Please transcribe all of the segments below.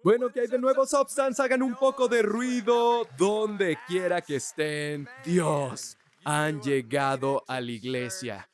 Bueno, ¿qué hay de nuevo, Substance? Hagan un poco de ruido donde quiera que estén. Dios, han llegado a la iglesia.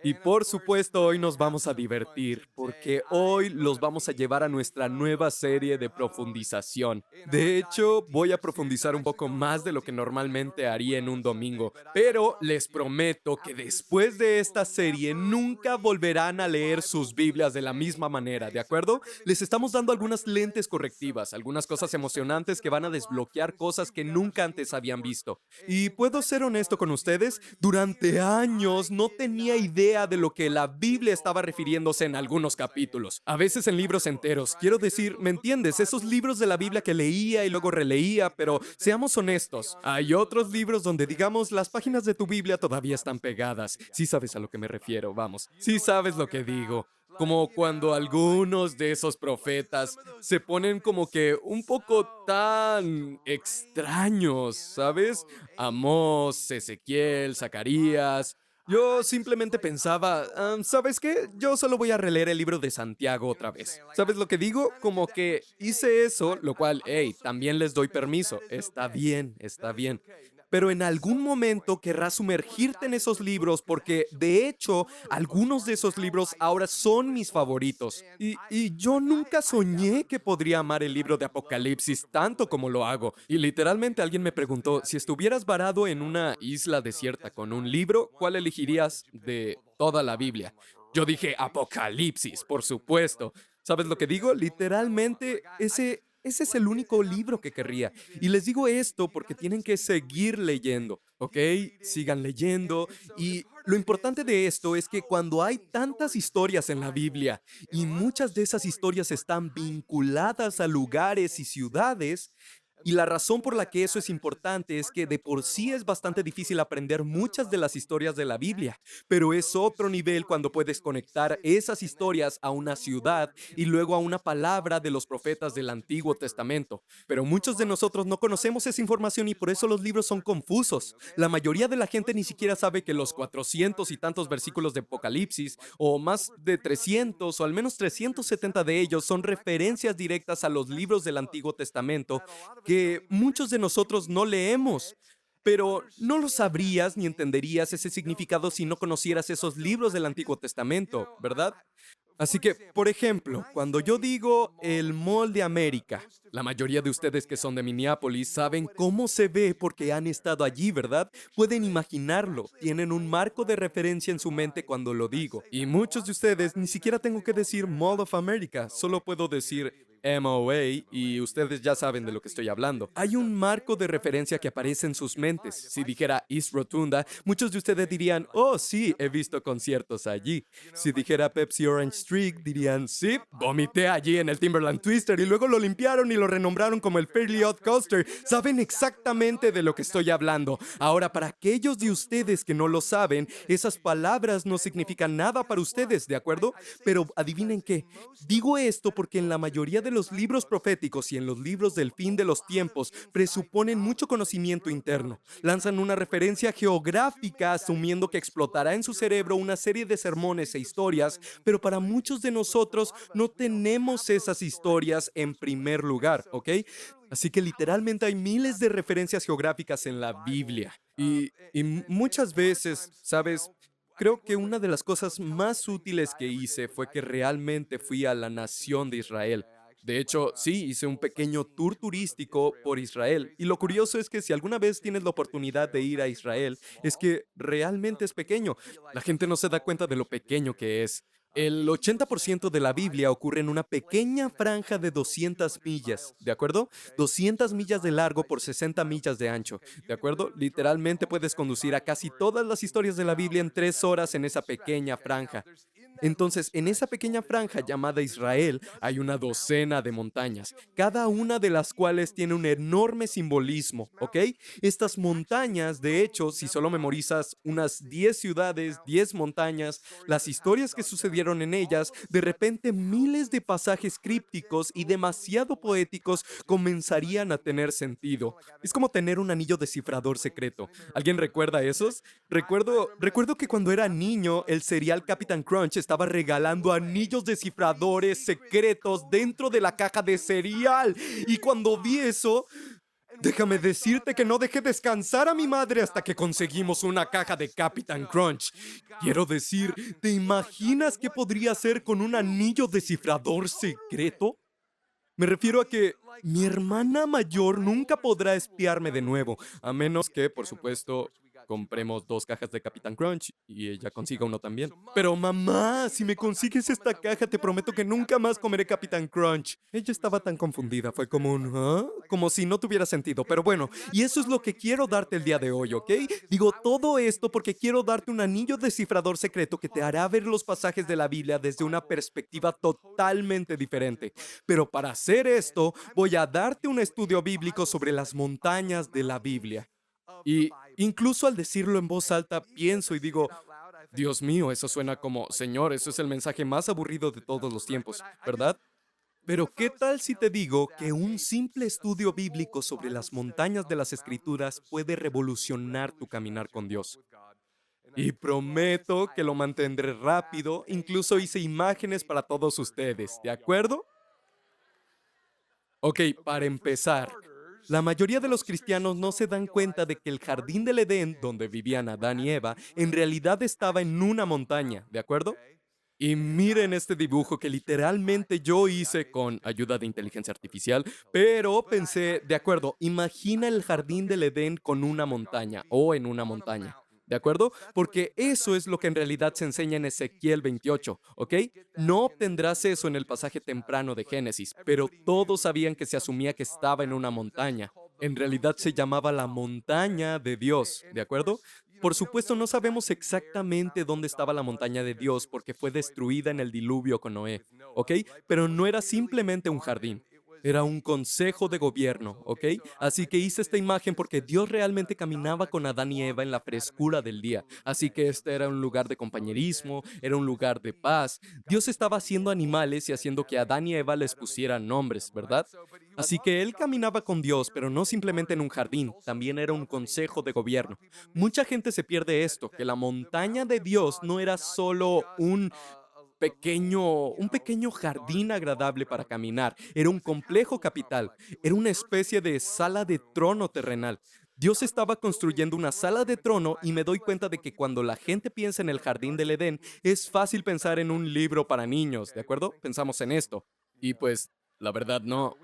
Y por supuesto, hoy nos vamos a divertir, porque hoy los vamos a llevar a nuestra nueva serie de profundización. De hecho, voy a profundizar un poco más de lo que normalmente haría en un domingo, pero les prometo que después de esta serie nunca volverán a leer sus Biblias de la misma manera, ¿de acuerdo? Les estamos dando algunas lentes correctivas, algunas cosas emocionantes que van a desbloquear cosas que nunca antes habían visto. Y puedo ser honesto con ustedes, durante años no tenía idea de lo que la Biblia estaba refiriéndose en algunos capítulos, a veces en libros enteros. Quiero decir, ¿me entiendes? Esos libros de la Biblia que leía y luego releía, pero seamos honestos, hay otros libros donde, digamos, las páginas de tu Biblia todavía están pegadas. Sí sabes a lo que me refiero, vamos. Sí sabes lo que digo. Como cuando algunos de esos profetas se ponen como que un poco tan extraños, ¿sabes? Amós, Ezequiel, Zacarías. Yo simplemente pensaba, ¿sabes qué? Yo solo voy a releer el libro de Santiago otra vez. ¿Sabes lo que digo? Como que hice eso, lo cual, hey, también les doy permiso. Está bien, está bien. Pero en algún momento querrás sumergirte en esos libros porque, de hecho, algunos de esos libros ahora son mis favoritos. Y yo nunca soñé que podría amar el libro de Apocalipsis tanto como lo hago. Y literalmente alguien me preguntó, si estuvieras varado en una isla desierta con un libro, ¿cuál elegirías de toda la Biblia? Yo dije, Apocalipsis, por supuesto. ¿Sabes lo que digo? Literalmente, ese es el único libro que querría. Y les digo esto porque tienen que seguir leyendo, ¿ok? Sigan leyendo. Y lo importante de esto es que cuando hay tantas historias en la Biblia y muchas de esas historias están vinculadas a lugares y ciudades, y la razón por la que eso es importante es que de por sí es bastante difícil aprender muchas de las historias de la Biblia, pero es otro nivel cuando puedes conectar esas historias a una ciudad y luego a una palabra de los profetas del Antiguo Testamento. Pero muchos de nosotros no conocemos esa información y por eso los libros son confusos. La mayoría de la gente ni siquiera sabe que los 400 y tantos versículos de Apocalipsis, o más de 300, o al menos 370 de ellos, son referencias directas a los libros del Antiguo Testamento que muchos de nosotros no leemos. Pero no lo sabrías ni entenderías ese significado si no conocieras esos libros del Antiguo Testamento, ¿verdad? Así que, por ejemplo, cuando yo digo el Mall de América, la mayoría de ustedes que son de Minneapolis saben cómo se ve porque han estado allí, ¿verdad? Pueden imaginarlo, tienen un marco de referencia en su mente cuando lo digo. Y muchos de ustedes ni siquiera tengo que decir Mall of America, solo puedo decir MOA y ustedes ya saben de lo que estoy hablando. Hay un marco de referencia que aparece en sus mentes. Si dijera East Rotunda, muchos de ustedes dirían, oh sí, he visto conciertos allí. Si dijera Pepsi Orange Street, dirían, sí, vomité allí en el Timberland Twister y luego lo limpiaron y lo renombraron como el Fairly Odd Coaster. Saben exactamente de lo que estoy hablando. Ahora, para aquellos de ustedes que no lo saben, esas palabras no significan nada para ustedes, ¿de acuerdo? Pero adivinen qué, digo esto porque en la mayoría de los libros proféticos y en los libros del fin de los tiempos presuponen mucho conocimiento interno. Lanzan una referencia geográfica asumiendo que explotará en su cerebro una serie de sermones e historias, pero para muchos de nosotros no tenemos esas historias en primer lugar, ¿ok? Así que literalmente hay miles de referencias geográficas en la Biblia. Y muchas veces, ¿sabes? Creo que una de las cosas más útiles que hice fue que realmente fui a la nación de Israel. De hecho, sí, hice un pequeño tour turístico por Israel. Y lo curioso es que si alguna vez tienes la oportunidad de ir a Israel, es que realmente es pequeño. La gente no se da cuenta de lo pequeño que es. El 80% de la Biblia ocurre en una pequeña franja de 200 millas, ¿de acuerdo? 200 millas de largo por 60 millas de ancho, ¿de acuerdo? Literalmente puedes conducir a casi todas las historias de la Biblia en 3 horas en esa pequeña franja. Entonces, en esa pequeña franja llamada Israel hay una docena de montañas, cada una de las cuales tiene un enorme simbolismo, ¿ok? Estas montañas, de hecho, si solo memorizas unas 10 ciudades, 10 montañas, las historias que sucedieron en ellas, de repente miles de pasajes crípticos y demasiado poéticos comenzarían a tener sentido. Es como tener un anillo descifrador secreto. ¿Alguien recuerda esos? Recuerdo que cuando era niño, el cereal Captain Crunch estaba regalando anillos descifradores secretos dentro de la caja de cereal. Y cuando vi eso, déjame decirte que no dejé descansar a mi madre hasta que conseguimos una caja de Captain Crunch. Quiero decir, ¿te imaginas qué podría hacer con un anillo descifrador secreto? Me refiero a que mi hermana mayor nunca podrá espiarme de nuevo, a menos que, por supuesto, compremos 2 cajas de Capitán Crunch y ella consiga uno también. Pero mamá, si me consigues esta caja, te prometo que nunca más comeré Capitán Crunch. Ella estaba tan confundida, fue como un ¿ah? Como si no tuviera sentido. Pero bueno, y eso es lo que quiero darte el día de hoy, ¿ok? Digo todo esto porque quiero darte un anillo descifrador secreto que te hará ver los pasajes de la Biblia desde una perspectiva totalmente diferente. Pero para hacer esto, voy a darte un estudio bíblico sobre las montañas de la Biblia. Y incluso al decirlo en voz alta, pienso y digo, Dios mío, eso suena como, Señor, eso es el mensaje más aburrido de todos los tiempos, ¿verdad? Pero ¿qué tal si te digo que un simple estudio bíblico sobre las montañas de las Escrituras puede revolucionar tu caminar con Dios? Y prometo que lo mantendré rápido, incluso hice imágenes para todos ustedes, ¿de acuerdo? Ok, para empezar, la mayoría de los cristianos no se dan cuenta de que el jardín del Edén, donde vivían Adán y Eva, en realidad estaba en una montaña, ¿de acuerdo? Y miren este dibujo que literalmente yo hice con ayuda de inteligencia artificial, pero pensé, de acuerdo, imagina el jardín del Edén con una montaña o en una montaña. ¿De acuerdo? Porque eso es lo que en realidad se enseña en Ezequiel 28, ¿ok? No obtendrás eso en el pasaje temprano de Génesis, pero todos sabían que se asumía que estaba en una montaña. En realidad se llamaba la montaña de Dios, ¿de acuerdo? Por supuesto, no sabemos exactamente dónde estaba la montaña de Dios porque fue destruida en el diluvio con Noé, ¿ok? Pero no era simplemente un jardín. Era un consejo de gobierno, ¿ok? Así que hice esta imagen porque Dios realmente caminaba con Adán y Eva en la frescura del día. Así que este era un lugar de compañerismo, era un lugar de paz. Dios estaba haciendo animales y haciendo que Adán y Eva les pusieran nombres, ¿verdad? Así que él caminaba con Dios, pero no simplemente en un jardín, también era un consejo de gobierno. Mucha gente se pierde esto, que la montaña de Dios no era solo un pequeño jardín agradable para caminar, era un complejo capital, era una especie de sala de trono terrenal. Dios estaba construyendo una sala de trono y me doy cuenta de que cuando la gente piensa en el jardín del Edén, es fácil pensar en un libro para niños, ¿de acuerdo? Pensamos en esto. Y pues, la verdad no.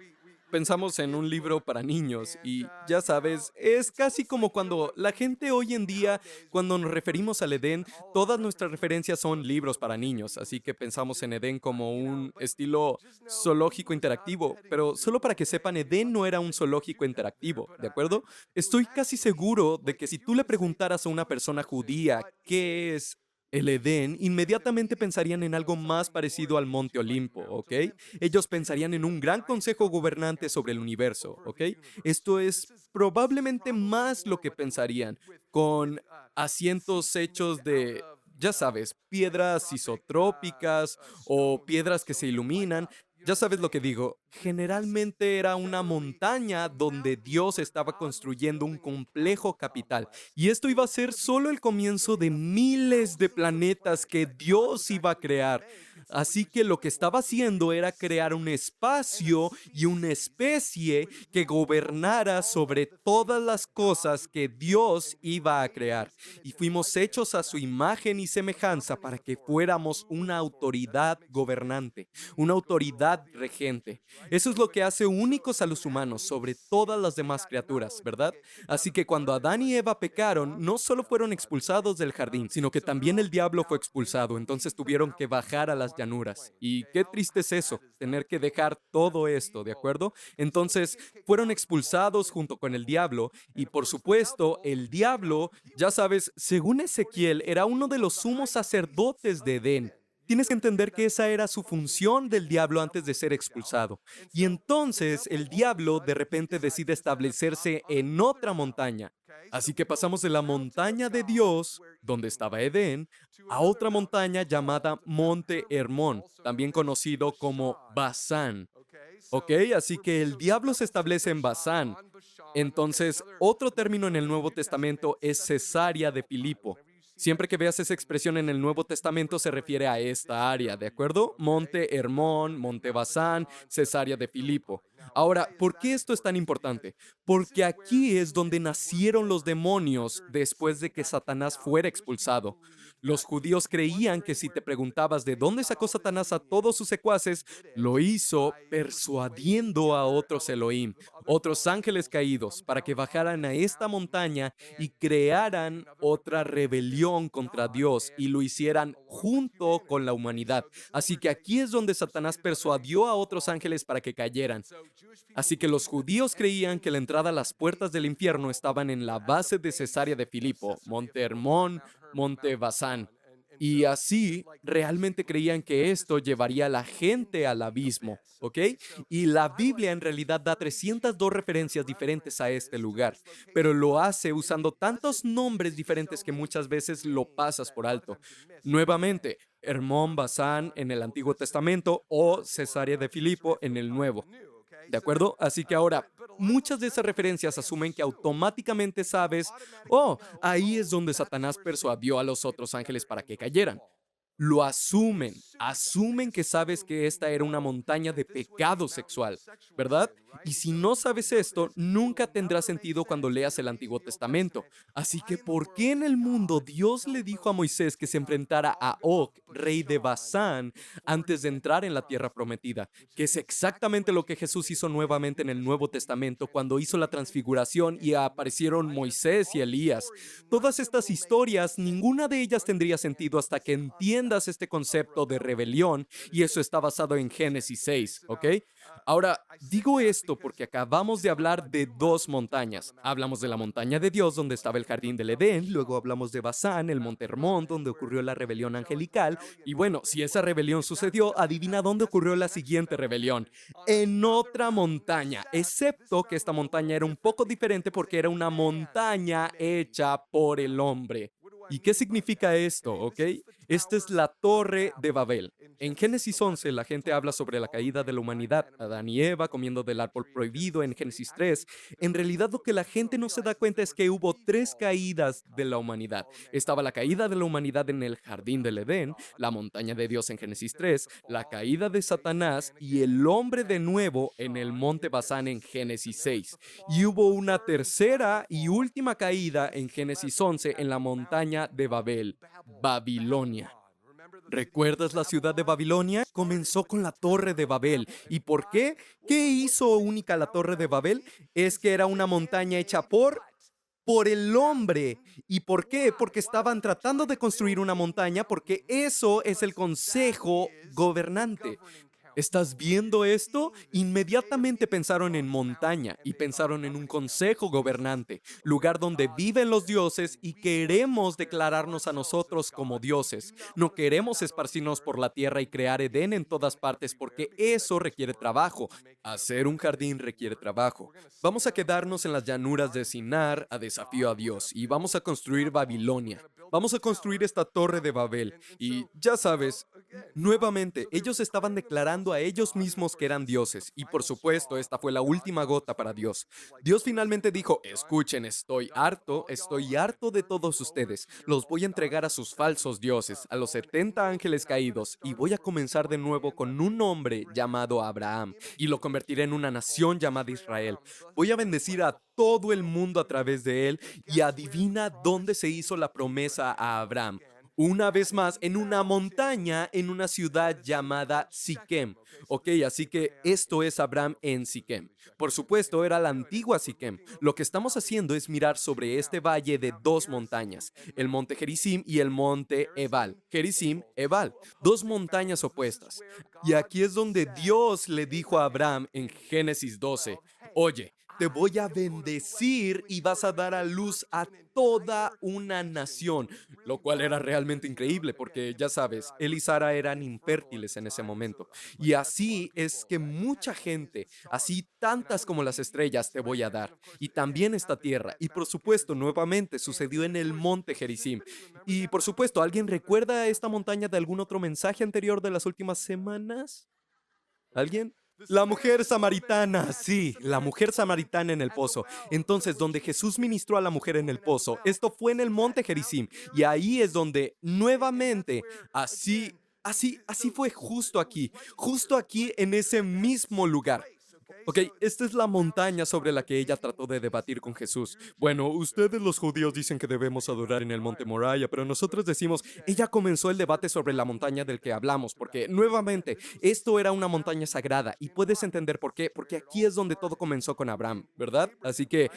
Pensamos en un libro para niños y ya sabes, es casi como cuando la gente hoy en día, cuando nos referimos al Edén, todas nuestras referencias son libros para niños, así que pensamos en Edén como un estilo zoológico interactivo, pero solo para que sepan, Edén no era un zoológico interactivo, ¿de acuerdo? Estoy casi seguro de que si tú le preguntaras a una persona judía qué es el Edén, inmediatamente pensarían en algo más parecido al Monte Olimpo, ¿ok? Ellos pensarían en un gran consejo gobernante sobre el universo, ¿ok? Esto es probablemente más lo que pensarían, con asientos hechos de, ya sabes, piedras isotrópicas o piedras que se iluminan. Ya sabes lo que digo, generalmente era una montaña donde Dios estaba construyendo un complejo capital. Y esto iba a ser solo el comienzo de miles de planetas que Dios iba a crear. Así que lo que estaba haciendo era crear un espacio y una especie que gobernara sobre todas las cosas que Dios iba a crear. Y fuimos hechos a su imagen y semejanza para que fuéramos una autoridad gobernante, una autoridad regente. Eso es lo que hace únicos a los humanos sobre todas las demás criaturas, ¿verdad? Así que cuando Adán y Eva pecaron, no solo fueron expulsados del jardín, sino que también el diablo fue expulsado, entonces tuvieron que bajar a las llanuras. Y qué triste es eso, tener que dejar todo esto, ¿de acuerdo? Entonces fueron expulsados junto con el diablo y por supuesto el diablo, ya sabes, según Ezequiel, era uno de los sumos sacerdotes de Edén. Tienes que entender que esa era su función del diablo antes de ser expulsado. Y entonces el diablo de repente decide establecerse en otra montaña. Así que pasamos de la montaña de Dios, donde estaba Edén, a otra montaña llamada Monte Hermón, también conocido como Basán. ¿Ok? Así que el diablo se establece en Basán. Entonces, otro término en el Nuevo Testamento es Cesarea de Filipo. Siempre que veas esa expresión en el Nuevo Testamento se refiere a esta área, ¿de acuerdo? Monte Hermón, Monte Basán, Cesarea de Filipo. Ahora, ¿por qué esto es tan importante? Porque aquí es donde nacieron los demonios después de que Satanás fuera expulsado. Los judíos creían que si te preguntabas de dónde sacó Satanás a todos sus secuaces, lo hizo persuadiendo a otros Elohim, otros ángeles caídos, para que bajaran a esta montaña y crearan otra rebelión contra Dios y lo hicieran junto con la humanidad. Así que aquí es donde Satanás persuadió a otros ángeles para que cayeran. Así que los judíos creían que la entrada a las puertas del infierno estaban en la base de Cesarea de Filipo, Monte Hermón, Monte Basán. Y así realmente creían que esto llevaría a la gente al abismo, ¿ok? Y la Biblia en realidad da 302 referencias diferentes a este lugar, pero lo hace usando tantos nombres diferentes que muchas veces lo pasas por alto. Nuevamente, Hermón, Basán en el Antiguo Testamento o Cesarea de Filipo en el Nuevo. ¿De acuerdo? Así que ahora, muchas de esas referencias asumen que automáticamente sabes, oh, ahí es donde Satanás persuadió a los otros ángeles para que cayeran. Lo asumen que sabes que esta era una montaña de pecado sexual, ¿verdad? Y si no sabes esto, nunca tendrá sentido cuando leas el Antiguo Testamento. Así que, ¿por qué en el mundo Dios le dijo a Moisés que se enfrentara a Og, rey de Basán, antes de entrar en la tierra prometida? Que es exactamente lo que Jesús hizo nuevamente en el Nuevo Testamento cuando hizo la transfiguración y aparecieron Moisés y Elías. Todas estas historias, ninguna de ellas tendría sentido hasta que entiendas este concepto de rebelión, y eso está basado en Génesis 6, ¿ok? Ahora, digo esto porque acabamos de hablar de dos montañas. Hablamos de la montaña de Dios, donde estaba el jardín del Edén, luego hablamos de Basán, el monte Hermón, donde ocurrió la rebelión angelical, y bueno, si esa rebelión sucedió, adivina dónde ocurrió la siguiente rebelión. En otra montaña, excepto que esta montaña era un poco diferente porque era una montaña hecha por el hombre. ¿Y qué significa esto, ok? Esta es la Torre de Babel. En Génesis 11, la gente habla sobre la caída de la humanidad, Adán y Eva comiendo del árbol prohibido en Génesis 3. En realidad, lo que la gente no se da cuenta es que hubo tres caídas de la humanidad. Estaba la caída de la humanidad en el jardín del Edén, la montaña de Dios en Génesis 3, la caída de Satanás y el hombre de nuevo en el monte Basán en Génesis 6. Y hubo una tercera y última caída en Génesis 11 en la montaña de Babel, Babilonia. ¿Recuerdas la ciudad de Babilonia? Comenzó con la Torre de Babel. ¿Y por qué? ¿Qué hizo única la Torre de Babel? Es que era una montaña hecha por el hombre. ¿Y por qué? Porque estaban tratando de construir una montaña, porque eso es el consejo gobernante. ¿Estás viendo esto? Inmediatamente pensaron en montaña y pensaron en un consejo gobernante, lugar donde viven los dioses y queremos declararnos a nosotros como dioses. No queremos esparcirnos por la tierra y crear Edén en todas partes porque eso requiere trabajo. Hacer un jardín requiere trabajo. Vamos a quedarnos en las llanuras de Sinar a desafío a Dios y vamos a construir Babilonia. Vamos a construir esta torre de Babel. Y ya sabes, nuevamente, ellos estaban declarando a ellos mismos que eran dioses. Y por supuesto, esta fue la última gota para Dios. Dios finalmente dijo, escuchen, estoy harto de todos ustedes. Los voy a entregar a sus falsos dioses, a los 70 ángeles caídos, y voy a comenzar de nuevo con un hombre llamado Abraham, y lo convertiré en una nación llamada Israel. Voy a bendecir a todo el mundo a través de él, y adivina dónde se hizo la promesa a Abraham. Una vez más, en una montaña, en una ciudad llamada Siquem. Ok, así que esto es Abraham en Siquem. Por supuesto, era la antigua Siquem. Lo que estamos haciendo es mirar sobre este valle de dos montañas, el monte Gerizim y el monte Ebal. Gerizim, Ebal, dos montañas opuestas. Y aquí es donde Dios le dijo a Abraham en Génesis 12, oye, te voy a bendecir y vas a dar a luz a toda una nación, lo cual era realmente increíble porque ya sabes, él y Sara eran infértiles en ese momento. Y así es que mucha gente, así tantas como las estrellas, te voy a dar. Y también esta tierra. Y por supuesto, nuevamente sucedió en el monte Gerizim. Y por supuesto, ¿alguien recuerda esta montaña de algún otro mensaje anterior de las últimas semanas? ¿Alguien? La mujer samaritana, sí, la mujer samaritana en el pozo. Entonces, donde Jesús ministró a la mujer en el pozo, esto fue en el monte Gerizim. Y ahí es donde nuevamente, así fue justo aquí en ese mismo lugar. Ok, esta es la montaña sobre la que ella trató de debatir con Jesús. Bueno, ustedes los judíos dicen que debemos adorar en el monte Moriah, pero nosotros decimos, ella comenzó el debate sobre la montaña del que hablamos, porque nuevamente, esto era una montaña sagrada y puedes entender por qué, porque aquí es donde todo comenzó con Abraham, ¿verdad? Así que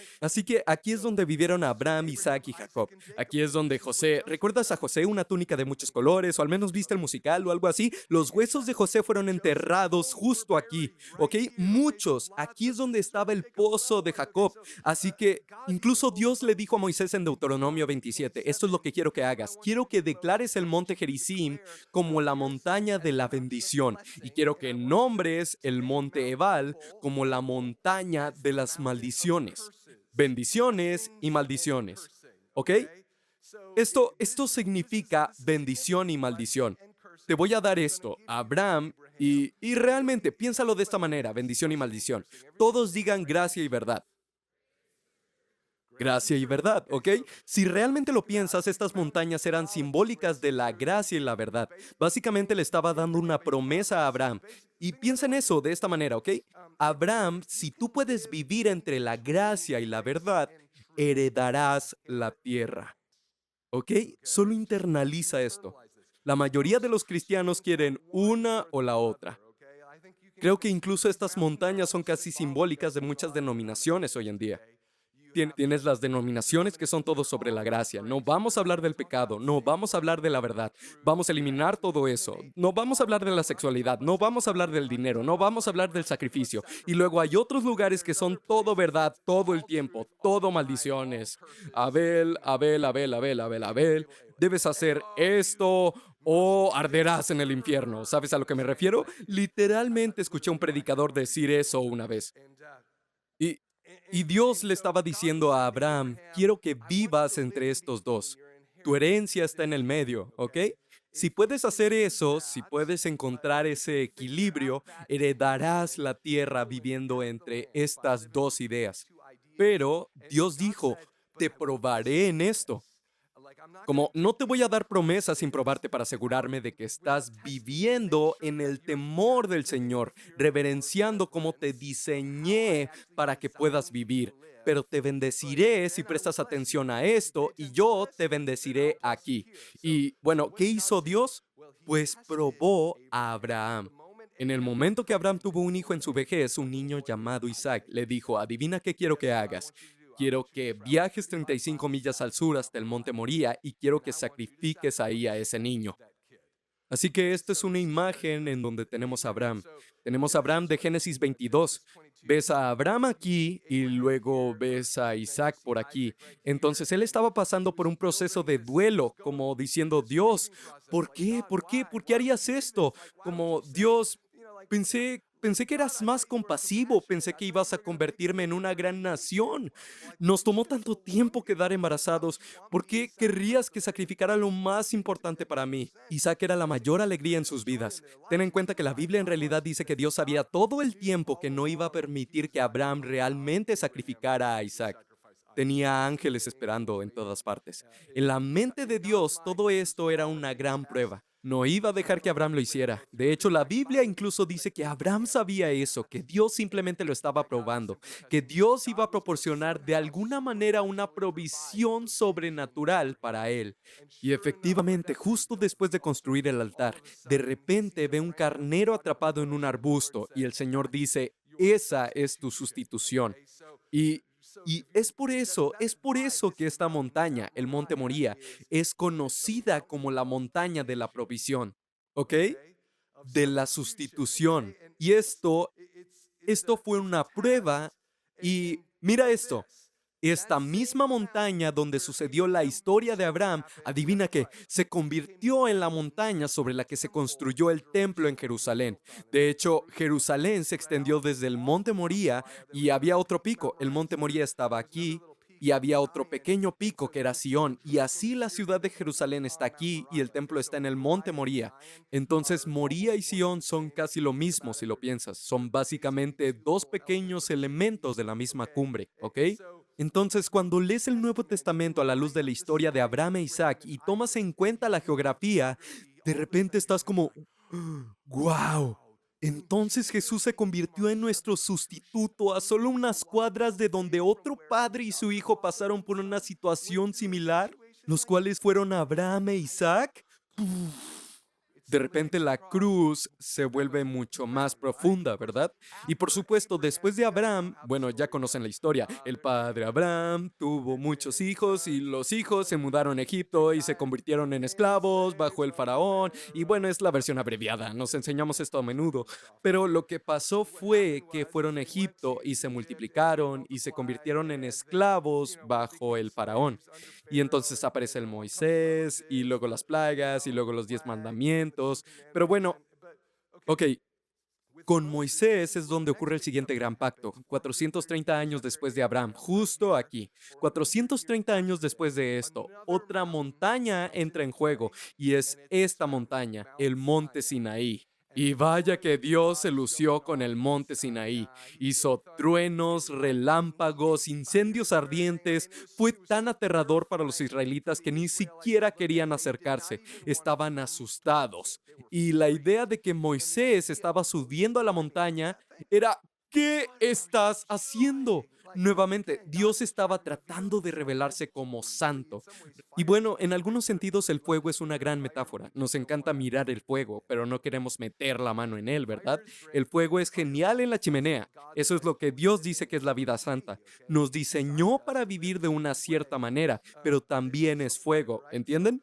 aquí es donde vivieron Abraham, Isaac y Jacob. Aquí es donde José, ¿recuerdas a José una túnica de muchos colores o al menos viste el musical o algo así? Los huesos de José fueron enterrados justo aquí. ¿Ok? Muchos. Aquí es donde estaba el pozo de Jacob. Así que incluso Dios le dijo a Moisés en Deuteronomio 27, esto es lo que quiero que hagas. Quiero que declares el monte Gerizim como la montaña de la bendición. Y quiero que nombres el monte Ebal como la montaña de las maldiciones. Bendiciones y maldiciones. ¿Ok? Esto significa bendición y maldición. Te voy a dar esto a Abraham y realmente piénsalo de esta manera, bendición y maldición. Todos digan gracia y verdad. Gracia y verdad, ¿ok? Si realmente lo piensas, estas montañas eran simbólicas de la gracia y la verdad. Básicamente le estaba dando una promesa a Abraham. Y piensa en eso de esta manera, ¿ok? Abraham, si tú puedes vivir entre la gracia y la verdad, heredarás la tierra. ¿Ok? Solo internaliza esto. La mayoría de los cristianos quieren una o la otra. Creo que incluso estas montañas son casi simbólicas de muchas denominaciones hoy en día. Tienes las denominaciones que son todo sobre la gracia. No vamos a hablar del pecado, no vamos a hablar de la verdad. Vamos a eliminar todo eso. No vamos a hablar de la sexualidad, no vamos a hablar del dinero, no vamos a hablar del sacrificio. Y luego hay otros lugares que son todo verdad todo el tiempo, todo maldiciones. Abel, Abel, Abel, Abel, Abel, Abel. Debes hacer esto o arderás en el infierno. ¿Sabes a lo que me refiero? Literalmente escuché a un predicador decir eso una vez. Y, y Dios le estaba diciendo a Abraham, quiero que vivas entre estos dos. Tu herencia está en el medio, ¿ok? Si puedes hacer eso, si puedes encontrar ese equilibrio, heredarás la tierra viviendo entre estas dos ideas. Pero Dios dijo, te probaré en esto. Como no te voy a dar promesas sin probarte para asegurarme de que estás viviendo en el temor del Señor, reverenciando como te diseñé para que puedas vivir. Pero te bendeciré si prestas atención a esto y yo te bendeciré aquí. Y bueno, ¿qué hizo Dios? Pues probó a Abraham. En el momento que Abraham tuvo un hijo en su vejez, un niño llamado Isaac, le dijo, adivina qué quiero que hagas. Quiero que viajes 35 millas al sur hasta el monte Moría y quiero que sacrifiques ahí a ese niño. Así que esta es una imagen en donde tenemos a Abraham. Tenemos a Abraham de Génesis 22. Ves a Abraham aquí y luego ves a Isaac por aquí. Entonces él estaba pasando por un proceso de duelo, como diciendo, Dios, ¿por qué? ¿Por qué? ¿Por qué harías esto? Como Dios, pensé que eras más compasivo, pensé que ibas a convertirme en una gran nación. Nos tomó tanto tiempo quedar embarazados. ¿Por qué querrías que sacrificara lo más importante para mí? Isaac era la mayor alegría en sus vidas. Ten en cuenta que la Biblia en realidad dice que Dios sabía todo el tiempo que no iba a permitir que Abraham realmente sacrificara a Isaac. Tenía ángeles esperando en todas partes. En la mente de Dios, todo esto era una gran prueba. No iba a dejar que Abraham lo hiciera. De hecho, la Biblia incluso dice que Abraham sabía eso, que Dios simplemente lo estaba probando, que Dios iba a proporcionar de alguna manera una provisión sobrenatural para él. Y efectivamente, justo después de construir el altar, de repente ve un carnero atrapado en un arbusto y el Señor dice, esa es tu sustitución. Y es por eso que esta montaña, el Monte Moría, es conocida como la montaña de la provisión, ¿ok? De la sustitución. Y esto fue una prueba y mira esto. Esta misma montaña donde sucedió la historia de Abraham, adivina qué, se convirtió en la montaña sobre la que se construyó el templo en Jerusalén. De hecho, Jerusalén se extendió desde el monte Moría y había otro pico. El monte Moría estaba aquí Y había otro pequeño pico que era Sión, y así la ciudad de Jerusalén está aquí y el templo está en el monte Moría. Entonces Moría y Sión son casi lo mismo si lo piensas, son básicamente dos pequeños elementos de la misma cumbre, ¿ok? Entonces, cuando lees el Nuevo Testamento a la luz de la historia de Abraham e Isaac y tomas en cuenta la geografía, de repente estás como, ¡wow! Entonces Jesús se convirtió en nuestro sustituto a solo unas cuadras de donde otro padre y su hijo pasaron por una situación similar, los cuales fueron Abraham e Isaac. De repente la cruz se vuelve mucho más profunda, ¿verdad? Y por supuesto, después de Abraham, bueno, ya conocen la historia, el padre Abraham tuvo muchos hijos y los hijos se mudaron a Egipto y se convirtieron en esclavos bajo el faraón. Y bueno, es la versión abreviada, nos enseñamos esto a menudo. Pero lo que pasó fue que fueron a Egipto y se multiplicaron y se convirtieron en esclavos bajo el faraón. Y entonces aparece el Moisés, y luego las plagas, y luego los 10 mandamientos. Pero bueno, ok, con Moisés es donde ocurre el siguiente gran pacto, 430 años después de Abraham, justo aquí. 430 años después de esto, otra montaña entra en juego, y es esta montaña, el monte Sinaí. Y vaya que Dios se lució con el monte Sinaí. Hizo truenos, relámpagos, incendios ardientes. Fue tan aterrador para los israelitas que ni siquiera querían acercarse. Estaban asustados. Y la idea de que Moisés estaba subiendo a la montaña era, ¿qué estás haciendo? Nuevamente, Dios estaba tratando de revelarse como santo. Y bueno, en algunos sentidos el fuego es una gran metáfora. Nos encanta mirar el fuego, pero no queremos meter la mano en él, ¿verdad? El fuego es genial en la chimenea. Eso es lo que Dios dice que es la vida santa. Nos diseñó para vivir de una cierta manera, pero también es fuego, ¿entienden?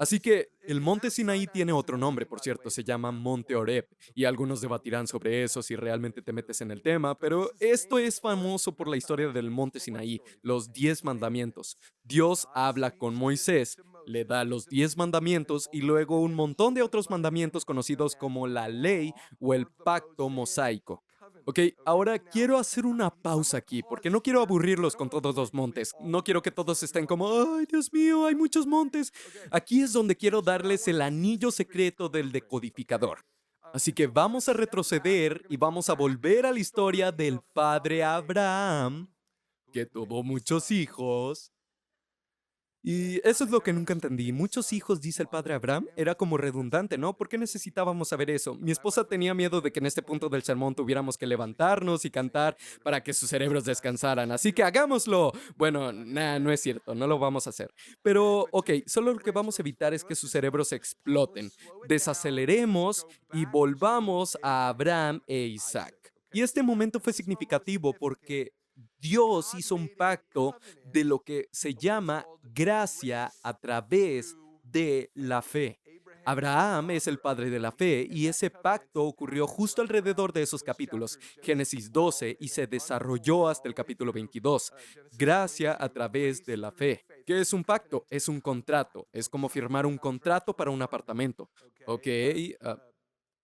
Así que el monte Sinaí tiene otro nombre, por cierto, se llama Monte Oreb, y algunos debatirán sobre eso si realmente te metes en el tema, pero esto es famoso por la historia del monte Sinaí, los 10 mandamientos. Dios habla con Moisés, le da los 10 mandamientos y luego un montón de otros mandamientos conocidos como la ley o el pacto mosaico. Ok, ahora quiero hacer una pausa aquí porque no quiero aburrirlos con todos los montes. No quiero que todos estén como, ay, Dios mío, hay muchos montes. Aquí es donde quiero darles el anillo secreto del decodificador. Así que vamos a retroceder y vamos a volver a la historia del padre Abraham, que tuvo muchos hijos. Y eso es lo que nunca entendí. Muchos hijos, dice el padre Abraham, era como redundante, ¿no? ¿Por qué necesitábamos saber eso? Mi esposa tenía miedo de que en este punto del sermón tuviéramos que levantarnos y cantar para que sus cerebros descansaran. Así que hagámoslo. Bueno, nah, no es cierto, no lo vamos a hacer. Pero, ok, solo lo que vamos a evitar es que sus cerebros exploten. Desaceleremos y volvamos a Abraham e Isaac. Y este momento fue significativo porque Dios hizo un pacto de lo que se llama gracia a través de la fe. Abraham es el padre de la fe y ese pacto ocurrió justo alrededor de esos capítulos, Génesis 12, y se desarrolló hasta el capítulo 22. Gracia a través de la fe. ¿Qué es un pacto? Es un contrato. Es como firmar un contrato para un apartamento. Ok,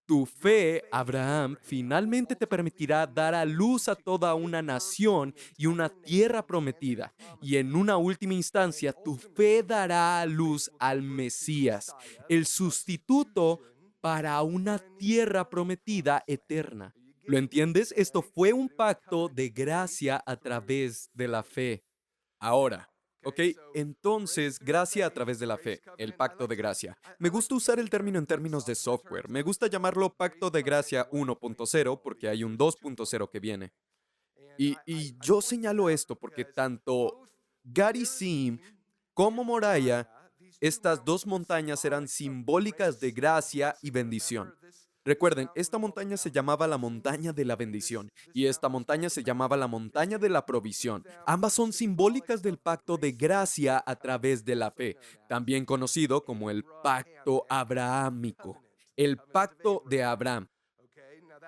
tu fe, Abraham, finalmente te permitirá dar a luz a toda una nación y una tierra prometida. Y en una última instancia, tu fe dará a luz al Mesías, el sustituto para una tierra prometida eterna. ¿Lo entiendes? Esto fue un pacto de gracia a través de la fe. Ahora, ok, entonces, gracia a través de la fe, el pacto de gracia. Me gusta usar el término en términos de software. Me gusta llamarlo pacto de gracia 1.0 porque hay un 2.0 que viene. Y yo señalo esto porque tanto Gary Sim como Moraya, estas dos montañas eran simbólicas de gracia y bendición. Recuerden, esta montaña se llamaba la montaña de la bendición y esta montaña se llamaba la montaña de la provisión. Ambas son simbólicas del pacto de gracia a través de la fe, también conocido como el pacto abrahámico, el pacto de Abraham.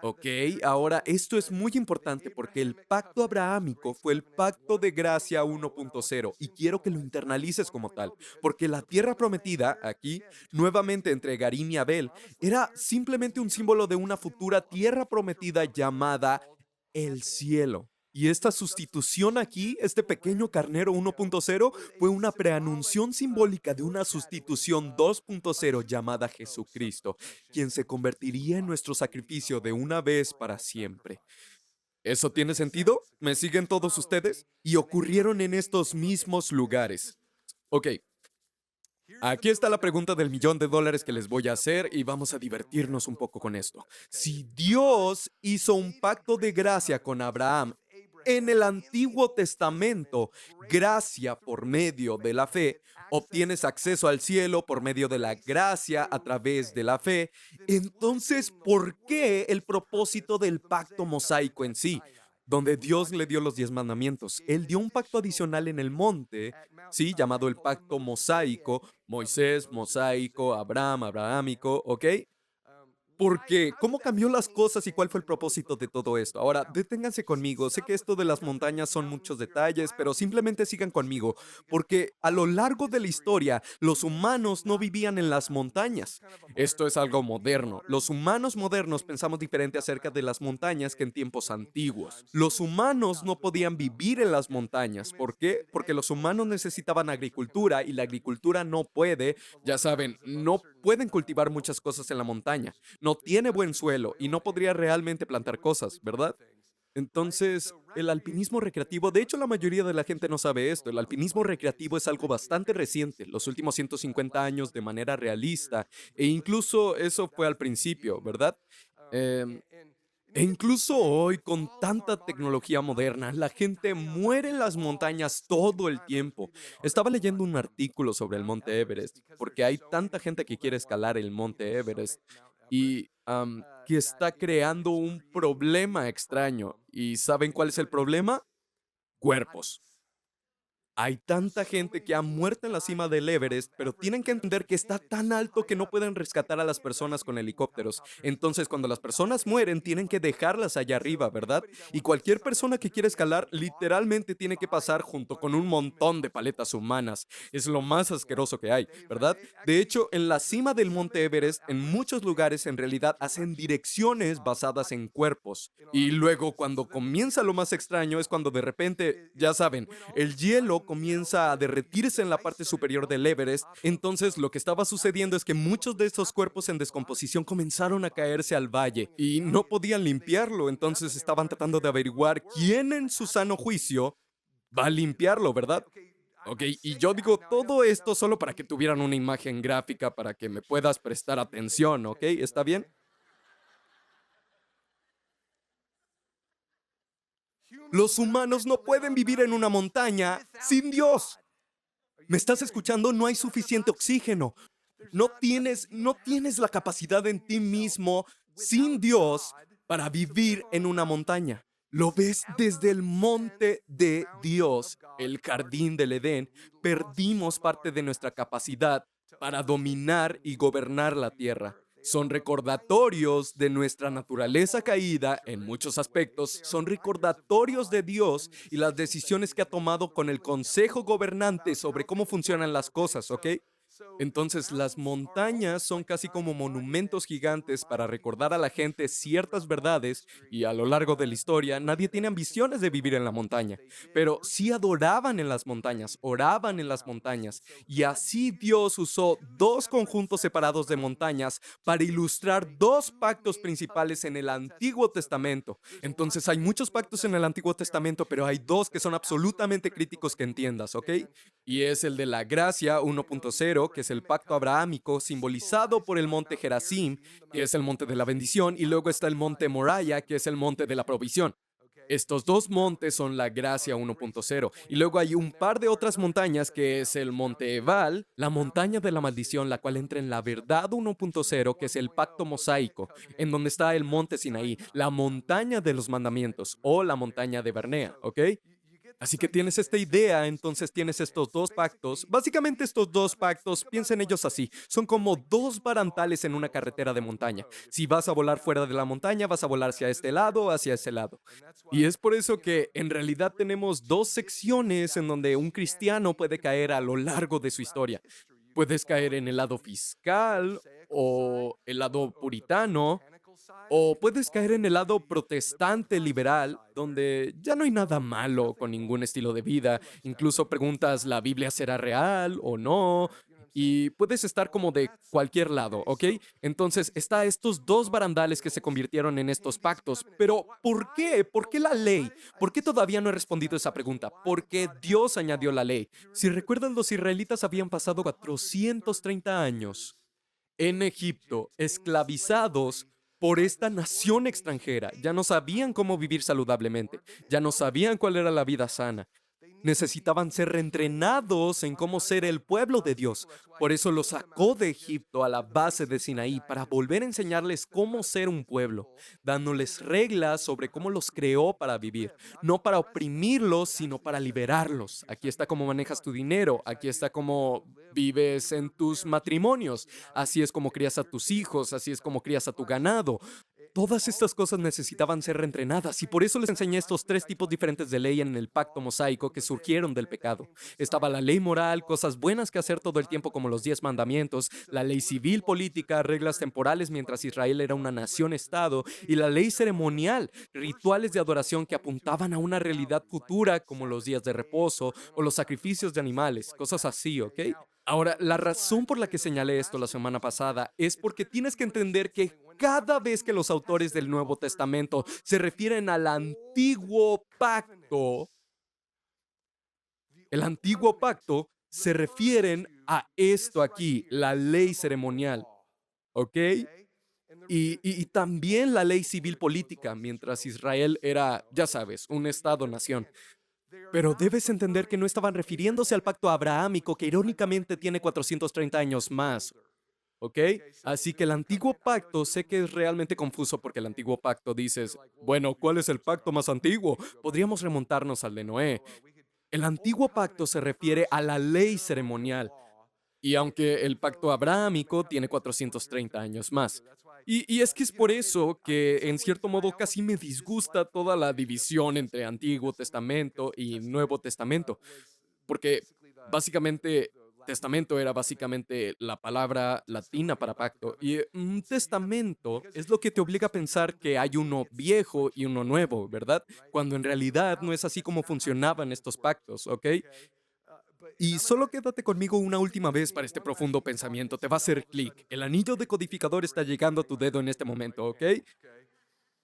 Ok, ahora esto es muy importante porque el pacto abrahámico fue el pacto de gracia 1.0 y quiero que lo internalices como tal, porque la tierra prometida, aquí, nuevamente entre Garín y Abel, era simplemente un símbolo de una futura tierra prometida llamada el cielo. Y esta sustitución aquí, este pequeño carnero 1.0, fue una preanunción simbólica de una sustitución 2.0 llamada Jesucristo, quien se convertiría en nuestro sacrificio de una vez para siempre. ¿Eso tiene sentido? ¿Me siguen todos ustedes? Y ocurrieron en estos mismos lugares. Ok, aquí está la pregunta del $1.000.000 que les voy a hacer y vamos a divertirnos un poco con esto. Si Dios hizo un pacto de gracia con Abraham en el Antiguo Testamento, gracia por medio de la fe, obtienes acceso al cielo por medio de la gracia a través de la fe, entonces, ¿por qué el propósito del pacto mosaico en sí? Donde Dios le dio los 10 mandamientos. Él dio un pacto adicional en el monte, sí, llamado el pacto mosaico, Moisés, mosaico, Abraham, abrahámico, ¿ok? Porque, ¿cómo cambió las cosas y cuál fue el propósito de todo esto? Ahora, deténganse conmigo. Sé que esto de las montañas son muchos detalles, pero simplemente sigan conmigo, porque a lo largo de la historia, los humanos no vivían en las montañas. Esto es algo moderno. Los humanos modernos pensamos diferente acerca de las montañas que en tiempos antiguos. Los humanos no podían vivir en las montañas. ¿Por qué? Porque los humanos necesitaban agricultura y la agricultura no puede, ya saben, no pueden cultivar muchas cosas en la montaña, no tiene buen suelo y no podría realmente plantar cosas, ¿verdad? Entonces, el alpinismo recreativo, de hecho la mayoría de la gente no sabe esto, el alpinismo recreativo es algo bastante reciente, los últimos 150 años de manera realista, e incluso eso fue al principio, ¿verdad? Em, e incluso hoy, con tanta tecnología moderna, la gente muere en las montañas todo el tiempo. Estaba leyendo un artículo sobre el Monte Everest, porque hay tanta gente que quiere escalar el Monte Everest y que está creando un problema extraño. ¿Y saben cuál es el problema? Cuerpos. Hay tanta gente que ha muerto en la cima del Everest, pero tienen que entender que está tan alto que no pueden rescatar a las personas con helicópteros. Entonces, cuando las personas mueren, tienen que dejarlas allá arriba, ¿verdad? Y cualquier persona que quiera escalar, literalmente tiene que pasar junto con un montón de paletas humanas. Es lo más asqueroso que hay, ¿verdad? De hecho, en la cima del Monte Everest, en muchos lugares en realidad hacen direcciones basadas en cuerpos. Y luego, cuando comienza lo más extraño, es cuando de repente, ya saben, el hielo comienza a derretirse en la parte superior del Everest, entonces lo que estaba sucediendo es que muchos de estos cuerpos en descomposición comenzaron a caerse al valle y no podían limpiarlo, entonces estaban tratando de averiguar quién en su sano juicio va a limpiarlo, ¿verdad? Ok, y yo digo todo esto solo para que tuvieran una imagen gráfica para que me puedas prestar atención, ¿ok? ¿Está bien? Los humanos no pueden vivir en una montaña sin Dios. ¿Me estás escuchando? No hay suficiente oxígeno. No tienes la capacidad en ti mismo, sin Dios, para vivir en una montaña. Lo ves desde el monte de Dios, el jardín del Edén. Perdimos parte de nuestra capacidad para dominar y gobernar la tierra. Son recordatorios de nuestra naturaleza caída en muchos aspectos, son recordatorios de Dios y las decisiones que ha tomado con el consejo gobernante sobre cómo funcionan las cosas, ¿ok? Entonces, las montañas son casi como monumentos gigantes para recordar a la gente ciertas verdades y a lo largo de la historia nadie tiene ambiciones de vivir en la montaña, pero sí adoraban en las montañas, oraban en las montañas y así Dios usó dos conjuntos separados de montañas para ilustrar dos pactos principales en el Antiguo Testamento. Entonces, hay muchos pactos en el Antiguo Testamento, pero hay dos que son absolutamente críticos que entiendas, ¿ok? Y es el de la gracia 1.0, que es el pacto abrahámico, simbolizado por el monte Gerazim, que es el monte de la bendición, y luego está el monte Moriah, que es el monte de la provisión. Estos dos montes son la gracia 1.0. Y luego hay un par de otras montañas, que es el monte Ebal, la montaña de la maldición, la cual entra en la verdad 1.0, que es el pacto mosaico, en donde está el monte Sinaí, la montaña de los mandamientos, o la montaña de Bernea, ¿ok? Así que tienes esta idea, entonces tienes estos dos pactos. Básicamente estos dos pactos, piensa en ellos así, son como dos barantales en una carretera de montaña. Si vas a volar fuera de la montaña, vas a volar hacia este lado o hacia ese lado. Y es por eso que en realidad tenemos dos secciones en donde un cristiano puede caer a lo largo de su historia. Puedes caer en el lado fiscal o el lado puritano, O puedes caer en el lado protestante liberal, donde ya no hay nada malo con ningún estilo de vida. Incluso preguntas, ¿la Biblia será real o no? Y puedes estar como de cualquier lado, ¿ok? Entonces, está estos dos barandales que se convirtieron en estos pactos. Pero, ¿por qué? ¿Por qué la ley? ¿Por qué todavía no he respondido esa pregunta? ¿Por qué Dios añadió la ley? Si recuerdan, los israelitas habían pasado 430 años en Egipto, esclavizados por esta nación extranjera. Ya no sabían cómo vivir saludablemente, ya no sabían cuál era la vida sana. Necesitaban ser reentrenados en cómo ser el pueblo de Dios. Por eso los sacó de Egipto a la base de Sinaí para volver a enseñarles cómo ser un pueblo, dándoles reglas sobre cómo los creó para vivir, no para oprimirlos, sino para liberarlos. Aquí está cómo manejas tu dinero, aquí está cómo vives en tus matrimonios, así es como crías a tus hijos, así es como crías a tu ganado. Todas estas cosas necesitaban ser reentrenadas y por eso les enseñé estos tres tipos diferentes de ley en el pacto mosaico que surgieron del pecado. Estaba la ley moral, cosas buenas que hacer todo el tiempo como los 10 mandamientos, la ley civil política, reglas temporales mientras Israel era una nación-estado, y la ley ceremonial, rituales de adoración que apuntaban a una realidad futura como los días de reposo o los sacrificios de animales, cosas así, ¿ok? Ahora, la razón por la que señalé esto la semana pasada es porque tienes que entender que cada vez que los autores del Nuevo Testamento se refieren al antiguo pacto, el antiguo pacto se refieren a esto aquí, la ley ceremonial, ¿ok? Y también la ley civil política, mientras Israel era, ya sabes, un estado-nación. Pero debes entender que no estaban refiriéndose al pacto abrahámico, que irónicamente tiene 430 años más, ¿ok? Así que el antiguo pacto, sé que es realmente confuso porque el antiguo pacto dices, bueno, ¿cuál es el pacto más antiguo? Podríamos remontarnos al de Noé. El antiguo pacto se refiere a la ley ceremonial, y aunque el pacto abrahámico tiene 430 años más. Y es que es por eso que, en cierto modo, casi me disgusta toda la división entre Antiguo Testamento y Nuevo Testamento, porque básicamente testamento era básicamente la palabra latina para pacto, y un testamento es lo que te obliga a pensar que hay uno viejo y uno nuevo, ¿verdad? Cuando en realidad no es así como funcionaban estos pactos, ¿ok? Y solo quédate conmigo una última vez para este profundo pensamiento. Te va a hacer clic. El anillo decodificador está llegando a tu dedo en este momento, ¿ok?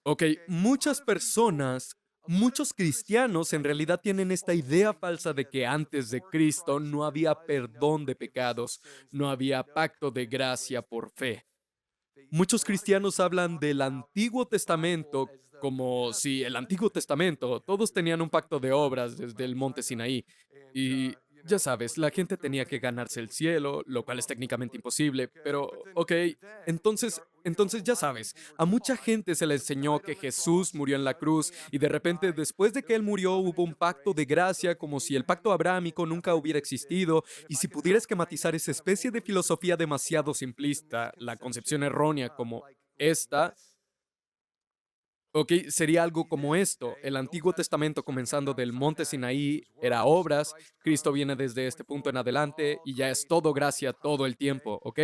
Ok, muchas personas, muchos cristianos en realidad tienen esta idea falsa de que antes de Cristo no había perdón de pecados, no había pacto de gracia por fe. Muchos cristianos hablan del Antiguo Testamento como si el Antiguo Testamento, todos tenían un pacto de obras desde el monte Sinaí. Y ya sabes, la gente tenía que ganarse el cielo, lo cual es técnicamente imposible, pero ok, entonces ya sabes, a mucha gente se le enseñó que Jesús murió en la cruz y de repente después de que él murió hubo un pacto de gracia como si el pacto abrámico nunca hubiera existido. Y si pudiera esquematizar esa especie de filosofía demasiado simplista, la concepción errónea como esta, ok, sería algo como esto. El Antiguo Testamento, comenzando del monte Sinaí, era obras. Cristo viene desde este punto en adelante y ya es todo gracia todo el tiempo, ¿ok?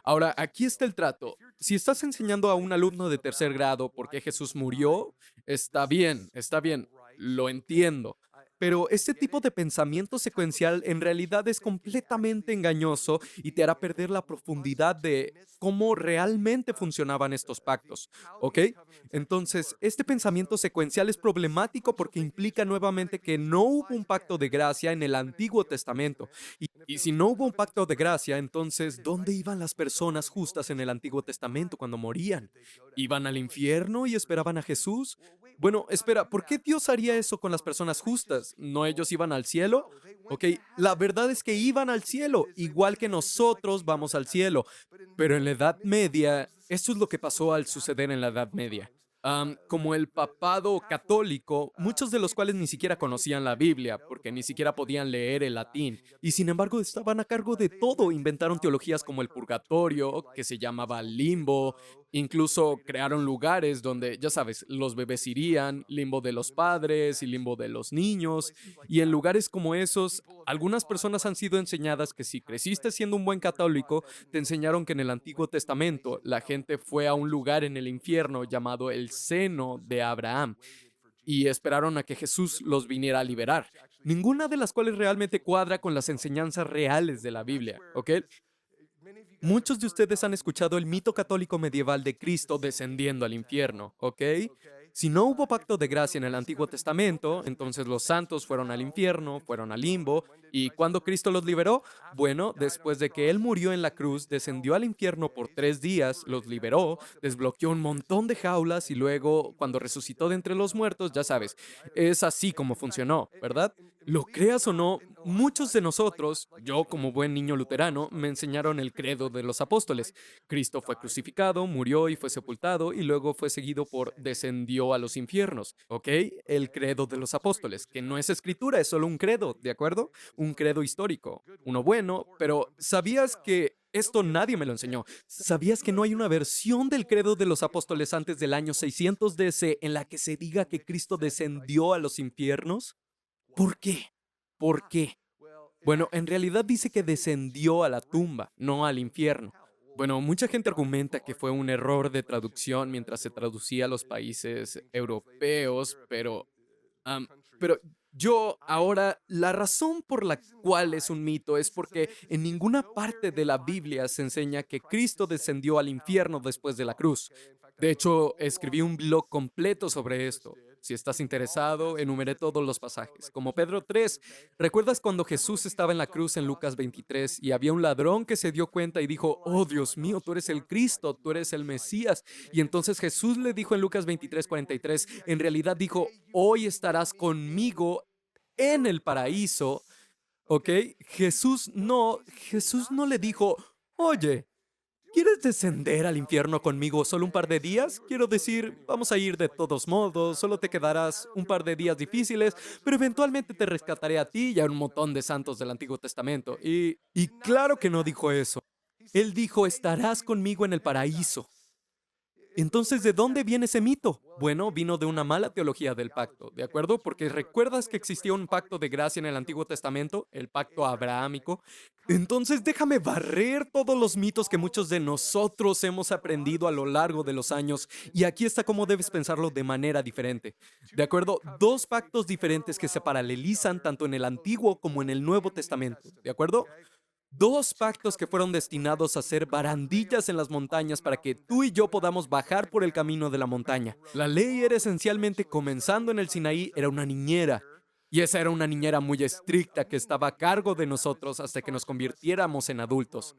Ahora, aquí está el trato. Si estás enseñando a un alumno de tercer grado por qué Jesús murió, está bien, lo entiendo. Pero este tipo de pensamiento secuencial en realidad es completamente engañoso y te hará perder la profundidad de cómo realmente funcionaban estos pactos, ¿ok? Entonces, este pensamiento secuencial es problemático porque implica nuevamente que no hubo un pacto de gracia en el Antiguo Testamento. Y si no hubo un pacto de gracia, entonces, ¿dónde iban las personas justas en el Antiguo Testamento cuando morían? ¿Iban al infierno y esperaban a Jesús? Bueno, espera, ¿por qué Dios haría eso con las personas justas? ¿No ellos iban al cielo? Ok, la verdad es que iban al cielo, igual que nosotros vamos al cielo. Pero en la Edad Media, esto es lo que pasó al suceder en la Edad Media. Como el papado católico, muchos de los cuales ni siquiera conocían la Biblia, porque ni siquiera podían leer el latín, y sin embargo estaban a cargo de todo. Inventaron teologías como el purgatorio, que se llamaba limbo, Incluso crearon lugares donde, ya sabes, los bebés irían, limbo de los padres y limbo de los niños. Y en lugares como esos, algunas personas han sido enseñadas que si creciste siendo un buen católico, te enseñaron que en el Antiguo Testamento la gente fue a un lugar en el infierno llamado el seno de Abraham y esperaron a que Jesús los viniera a liberar. Ninguna de las cuales realmente cuadra con las enseñanzas reales de la Biblia, ¿ok? Muchos de ustedes han escuchado el mito católico medieval de Cristo descendiendo al infierno, ¿ok? Si no hubo pacto de gracia en el Antiguo Testamento, entonces los santos fueron al infierno, fueron al limbo, y ¿cuándo Cristo los liberó? Bueno, después de que Él murió en la cruz, descendió al infierno por 3 días, los liberó, desbloqueó un montón de jaulas y luego, cuando resucitó de entre los muertos, ya sabes, es así como funcionó, ¿verdad? Lo creas o no, muchos de nosotros, yo como buen niño luterano, me enseñaron el credo de los apóstoles. Cristo fue crucificado, murió y fue sepultado y luego fue seguido por descendió a los infiernos, ¿ok? El credo de los apóstoles, que no es escritura, es solo un credo, ¿de acuerdo? Un credo histórico, uno bueno, pero ¿sabías que esto nadie me lo enseñó? ¿Sabías que no hay una versión del credo de los apóstoles antes del año 600 DC en la que se diga que Cristo descendió a los infiernos? ¿Por qué? ¿Por qué? Bueno, en realidad dice que descendió a la tumba, no al infierno. Bueno, mucha gente argumenta que fue un error de traducción mientras se traducía a los países europeos, am, pero yo ahora, la razón por la cual es un mito es porque en ninguna parte de la Biblia se enseña que Cristo descendió al infierno después de la cruz. De hecho, escribí un blog completo sobre esto. Si estás interesado, enumeré todos los pasajes. Como Pedro 3, ¿recuerdas cuando Jesús estaba en la cruz en Lucas 23 y había un ladrón que se dio cuenta y dijo, oh Dios mío, tú eres el Cristo, tú eres el Mesías? Y entonces Jesús le dijo en Lucas 23:43, en realidad dijo, hoy estarás conmigo en el paraíso, ¿ok? Jesús no le dijo, oye, ¿quieres descender al infierno conmigo solo un par de días? Quiero decir, vamos a ir de todos modos, solo te quedarás un par de días difíciles, pero eventualmente te rescataré a ti y a un montón de santos del Antiguo Testamento. Y claro que no dijo eso. Él dijo, estarás conmigo en el paraíso. Entonces, ¿de dónde viene ese mito? Bueno, vino de una mala teología del pacto, ¿de acuerdo? Porque recuerdas que existía un pacto de gracia en el Antiguo Testamento, el pacto abrahámico. Entonces, déjame barrer todos los mitos que muchos de nosotros hemos aprendido a lo largo de los años. Y aquí está cómo debes pensarlo de manera diferente. ¿De acuerdo? Dos pactos diferentes que se paralelizan tanto en el Antiguo como en el Nuevo Testamento, ¿de acuerdo? Dos pactos que fueron destinados a ser barandillas en las montañas para que tú y yo podamos bajar por el camino de la montaña. La ley era esencialmente, comenzando en el Sinaí, era una niñera. Y esa era una niñera muy estricta que estaba a cargo de nosotros hasta que nos convirtiéramos en adultos.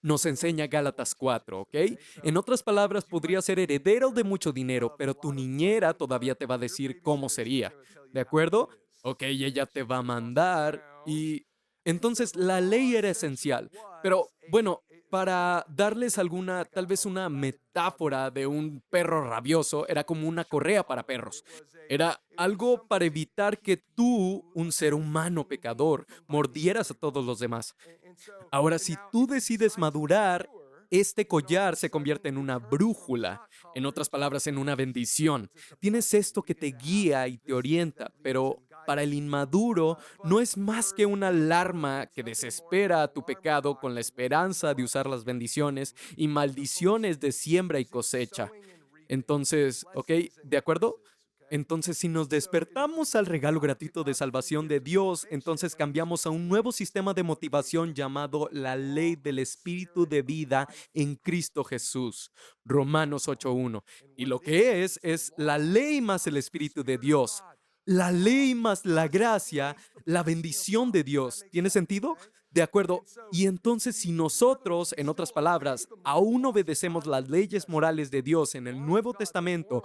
Nos enseña Gálatas 4, ¿ok? En otras palabras, podría ser heredero de mucho dinero, pero tu niñera todavía te va a decir cómo sería. ¿De acuerdo? Ok, ella te va a mandar y entonces, la ley era esencial, pero bueno, para darles alguna, tal vez una metáfora de un perro rabioso, era como una correa para perros. Era algo para evitar que tú, un ser humano pecador, mordieras a todos los demás. Ahora, si tú decides madurar, este collar se convierte en una brújula, en otras palabras, en una bendición. Tienes esto que te guía y te orienta, pero para el inmaduro no es más que una alarma que desespera a tu pecado con la esperanza de usar las bendiciones y maldiciones de siembra y cosecha. Entonces, ¿ok? ¿De acuerdo? Entonces, si nos despertamos al regalo gratuito de salvación de Dios, entonces cambiamos a un nuevo sistema de motivación llamado la ley del Espíritu de vida en Cristo Jesús. Romanos 8:1. Y lo que es la ley más el Espíritu de Dios. La ley más la gracia, la bendición de Dios. ¿Tiene sentido? De acuerdo. Y entonces si nosotros, en otras palabras, aún obedecemos las leyes morales de Dios en el Nuevo Testamento,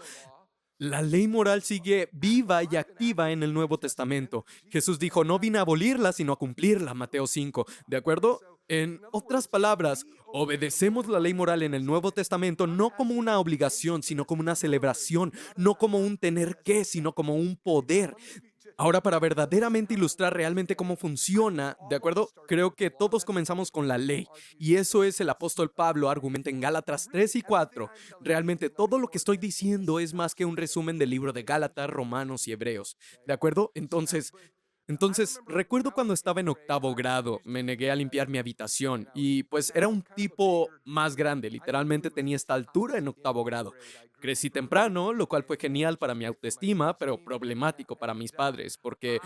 la ley moral sigue viva y activa en el Nuevo Testamento. Jesús dijo, no vine a abolirla, sino a cumplirla, Mateo 5. ¿De acuerdo? En otras palabras, obedecemos la ley moral en el Nuevo Testamento no como una obligación, sino como una celebración, no como un tener que, sino como un poder. Ahora, para verdaderamente ilustrar realmente cómo funciona, ¿de acuerdo? Creo que todos comenzamos con la ley, y eso es el apóstol Pablo argumenta en Gálatas 3 y 4. Realmente todo lo que estoy diciendo es más que un resumen del libro de Gálatas, Romanos y Hebreos, ¿de acuerdo? Entonces, recuerdo cuando estaba en octavo grado, me negué a limpiar mi habitación y pues era un tipo más grande, literalmente tenía esta altura en octavo grado. Crecí temprano, lo cual fue genial para mi autoestima, pero problemático para mis padres, porque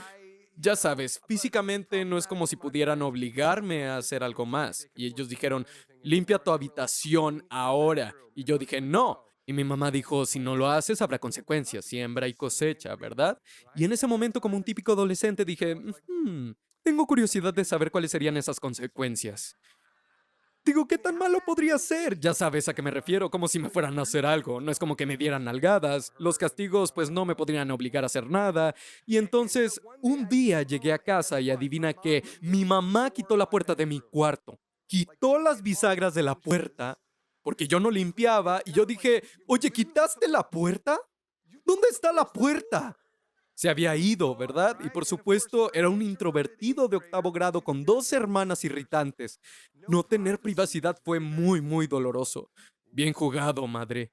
ya sabes, físicamente no es como si pudieran obligarme a hacer algo más. Y ellos dijeron, limpia tu habitación ahora. Y yo dije, no. Y mi mamá dijo, si no lo haces, habrá consecuencias, siembra y cosecha, ¿verdad? Y en ese momento, como un típico adolescente, dije, tengo curiosidad de saber cuáles serían esas consecuencias. Digo, ¿qué tan malo podría ser? Ya sabes a qué me refiero, como si me fueran a hacer algo. No es como que me dieran nalgadas. Los castigos, pues no me podrían obligar a hacer nada. Y entonces, un día llegué a casa y adivina qué, mi mamá quitó la puerta de mi cuarto. Quitó las bisagras de la puerta porque yo no limpiaba y yo dije, oye, ¿quitaste la puerta? ¿Dónde está la puerta? Se había ido, ¿verdad? Y por supuesto, era un introvertido de octavo grado con dos hermanas irritantes. No tener privacidad fue muy, muy doloroso. Bien jugado, madre.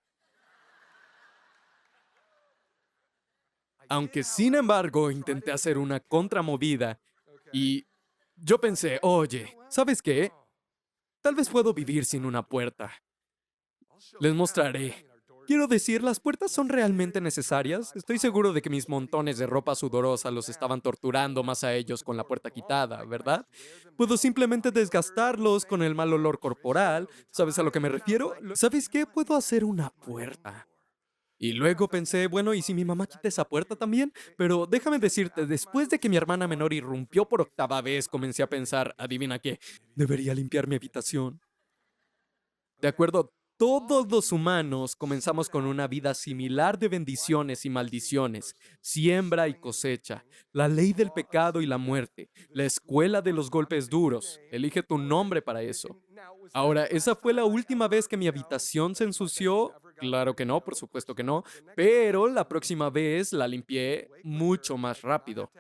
Aunque sin embargo, intenté hacer una contramovida y yo pensé, oye, ¿sabes qué? Tal vez puedo vivir sin una puerta. Les mostraré. Quiero decir, ¿las puertas son realmente necesarias? Estoy seguro de que mis montones de ropa sudorosa los estaban torturando más a ellos con la puerta quitada, ¿verdad? Puedo simplemente desgastarlos con el mal olor corporal. ¿Sabes a lo que me refiero? ¿Sabes qué? Puedo hacer una puerta. Y luego pensé, bueno, ¿y si mi mamá quita esa puerta también? Pero déjame decirte, después de que mi hermana menor irrumpió por octava vez, comencé a pensar, adivina qué, debería limpiar mi habitación. De acuerdo, todos los humanos comenzamos con una vida similar de bendiciones y maldiciones, siembra y cosecha, la ley del pecado y la muerte, la escuela de los golpes duros. Elige tu nombre para eso. Ahora, ¿esa fue la última vez que mi habitación se ensució? Claro que no, por supuesto que no, pero la próxima vez la limpié mucho más rápido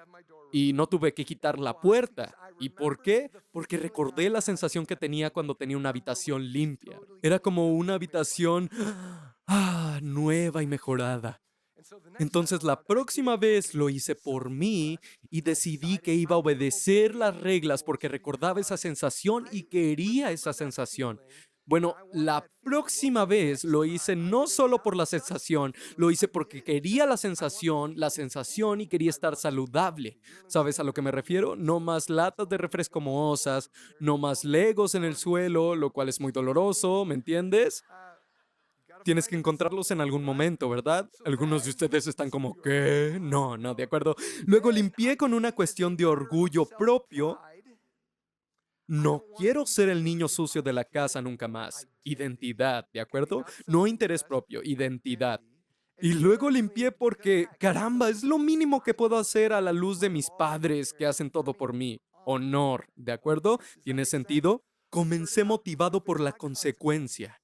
y no tuve que quitar la puerta. ¿Y por qué? Porque recordé la sensación que tenía cuando tenía una habitación limpia. Era como una habitación nueva y mejorada. Entonces la próxima vez lo hice por mí y decidí que iba a obedecer las reglas porque recordaba esa sensación y quería esa sensación. Bueno, la próxima vez lo hice no solo por la sensación, lo hice porque quería la sensación y quería estar saludable. ¿Sabes a lo que me refiero? No más latas de refresco mohosas, no más legos en el suelo, lo cual es muy doloroso, ¿me entiendes? Tienes que encontrarlos en algún momento, ¿verdad? Algunos de ustedes están como, ¿qué? No, no, de acuerdo. Luego limpié con una cuestión de orgullo propio. No quiero ser el niño sucio de la casa nunca más. Identidad, ¿de acuerdo? No interés propio, identidad. Y luego limpié porque, caramba, es lo mínimo que puedo hacer a la luz de mis padres que hacen todo por mí. Honor, ¿de acuerdo? ¿Tiene sentido? Comencé motivado por la consecuencia.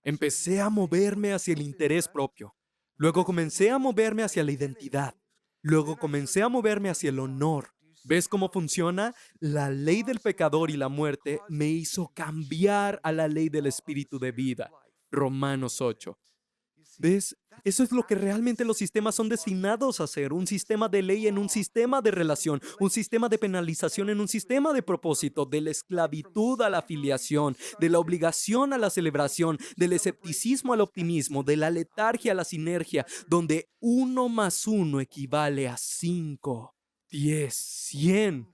Empecé a moverme hacia el interés propio. Luego comencé a moverme hacia la identidad. Luego comencé a moverme hacia el honor. ¿Ves cómo funciona? La ley del pecador y la muerte me hizo cambiar a la ley del espíritu de vida. Romanos 8. ¿Ves? Eso es lo que realmente los sistemas son destinados a hacer. Un sistema de ley en un sistema de relación. Un sistema de penalización en un sistema de propósito. De la esclavitud a la afiliación. De la obligación a la celebración. Del escepticismo al optimismo. De la letargia a la sinergia. Donde uno más uno equivale a 5, 10, 100.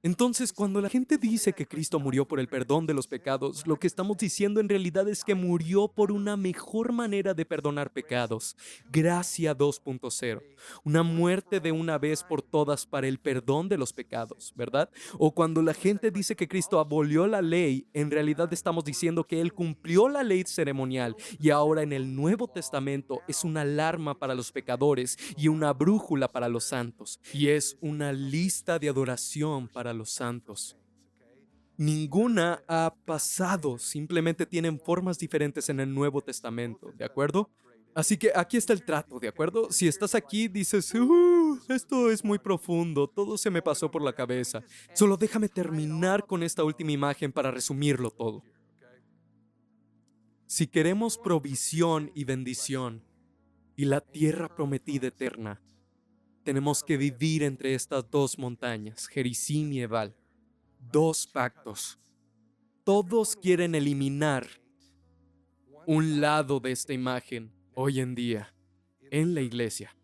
Entonces, cuando la gente dice que Cristo murió por el perdón de los pecados, lo que estamos diciendo en realidad es que murió por una mejor manera de perdonar pecados. Gracia 2.0. Una muerte de una vez por todas para el perdón de los pecados, ¿verdad? O cuando la gente dice que Cristo abolió la ley, en realidad estamos diciendo que Él cumplió la ley ceremonial y ahora en el Nuevo Testamento es una alarma para los pecadores y una brújula para los santos. Y es una lista de adoración para los santos. Ninguna ha pasado, simplemente tienen formas diferentes en el Nuevo Testamento, ¿de acuerdo? Así que aquí está el trato, ¿de acuerdo? Si estás aquí, dices, esto es muy profundo, todo se me pasó por la cabeza. Solo déjame terminar con esta última imagen para resumirlo todo. Si queremos provisión y bendición y la tierra prometida eterna, tenemos que vivir entre estas dos montañas, Gerizim y Ebal, dos pactos. Todos quieren eliminar un lado de esta imagen hoy en día en la iglesia.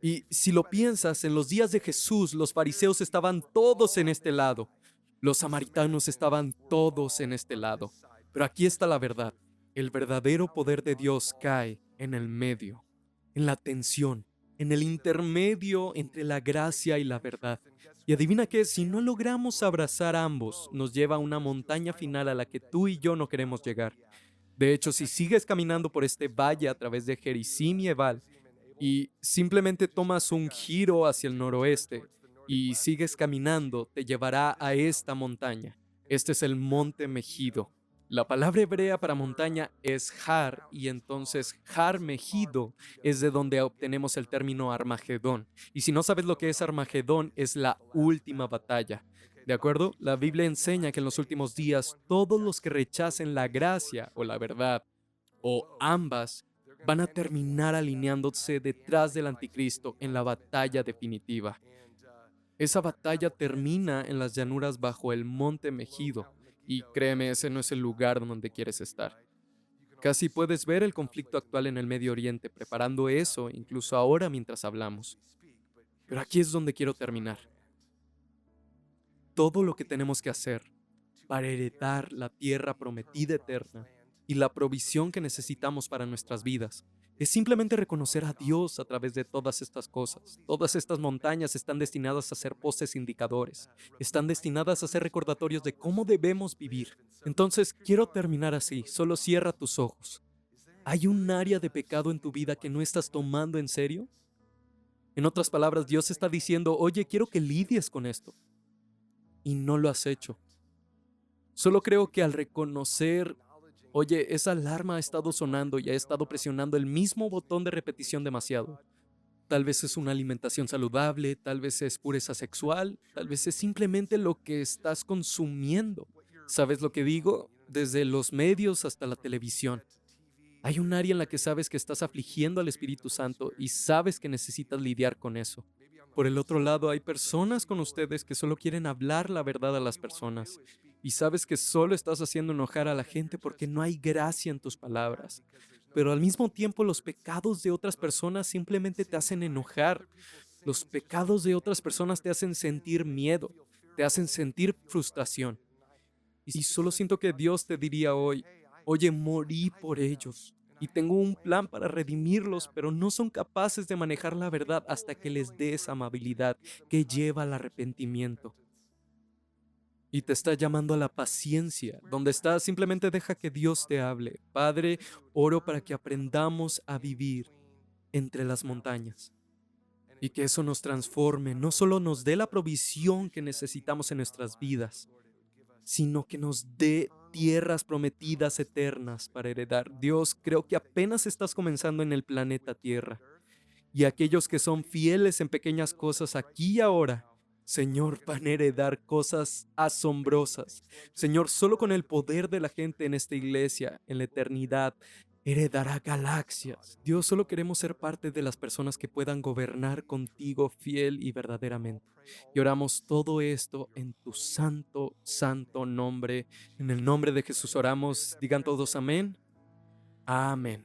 Y si lo piensas, en los días de Jesús, los fariseos estaban todos en este lado. Los samaritanos estaban todos en este lado. Pero aquí está la verdad. El verdadero poder de Dios cae en el medio, en la tensión, en el intermedio entre la gracia y la verdad. Y adivina qué, si no logramos abrazar ambos, nos lleva a una montaña final a la que tú y yo no queremos llegar. De hecho, si sigues caminando por este valle a través de Gerizim y Ebal, y simplemente tomas un giro hacia el noroeste y sigues caminando, te llevará a esta montaña. Este es el Monte Megido. La palabra hebrea para montaña es Har, y entonces Har Megido es de donde obtenemos el término Armagedón. Y si no sabes lo que es Armagedón, es la última batalla. ¿De acuerdo? La Biblia enseña que en los últimos días todos los que rechacen la gracia o la verdad, o ambas, van a terminar alineándose detrás del anticristo en la batalla definitiva. Esa batalla termina en las llanuras bajo el monte Megido, y créeme, ese no es el lugar donde quieres estar. Casi puedes ver el conflicto actual en el Medio Oriente preparando eso, incluso ahora mientras hablamos. Pero aquí es donde quiero terminar. Todo lo que tenemos que hacer para heredar la tierra prometida eterna y la provisión que necesitamos para nuestras vidas es simplemente reconocer a Dios a través de todas estas cosas. Todas estas montañas están destinadas a ser postes indicadores, están destinadas a ser recordatorios de cómo debemos vivir. Entonces, quiero terminar así, solo cierra tus ojos. ¿Hay un área de pecado en tu vida que no estás tomando en serio? En otras palabras, Dios está diciendo, oye, quiero que lidies con esto. Y no lo has hecho. Solo creo que al reconocer, oye, esa alarma ha estado sonando y ha estado presionando el mismo botón de repetición demasiado. Tal vez es una alimentación saludable, tal vez es pureza sexual, tal vez es simplemente lo que estás consumiendo. ¿Sabes lo que digo? Desde los medios hasta la televisión. Hay un área en la que sabes que estás afligiendo al Espíritu Santo y sabes que necesitas lidiar con eso. Por el otro lado, hay personas con ustedes que solo quieren hablar la verdad a las personas. Y sabes que solo estás haciendo enojar a la gente porque no hay gracia en tus palabras. Pero al mismo tiempo, los pecados de otras personas simplemente te hacen enojar. Los pecados de otras personas te hacen sentir miedo, te hacen sentir frustración. Y solo siento que Dios te diría hoy, oye, morí por ellos. Y tengo un plan para redimirlos, pero no son capaces de manejar la verdad hasta que les des amabilidad que lleva al arrepentimiento. Y te está llamando a la paciencia. Donde estás, simplemente deja que Dios te hable. Padre, oro para que aprendamos a vivir entre las montañas. Y que eso nos transforme, no solo nos dé la provisión que necesitamos en nuestras vidas, sino que nos dé tierras prometidas eternas para heredar. Dios, creo que apenas estás comenzando en el planeta Tierra. Y aquellos que son fieles en pequeñas cosas aquí y ahora, Señor, van a heredar cosas asombrosas. Señor, solo con el poder de la gente en esta iglesia, en la eternidad, heredará galaxias. Dios, solo queremos ser parte de las personas que puedan gobernar contigo fiel y verdaderamente. Y oramos todo esto en tu santo, santo nombre. En el nombre de Jesús oramos. Digan todos amén. Amén.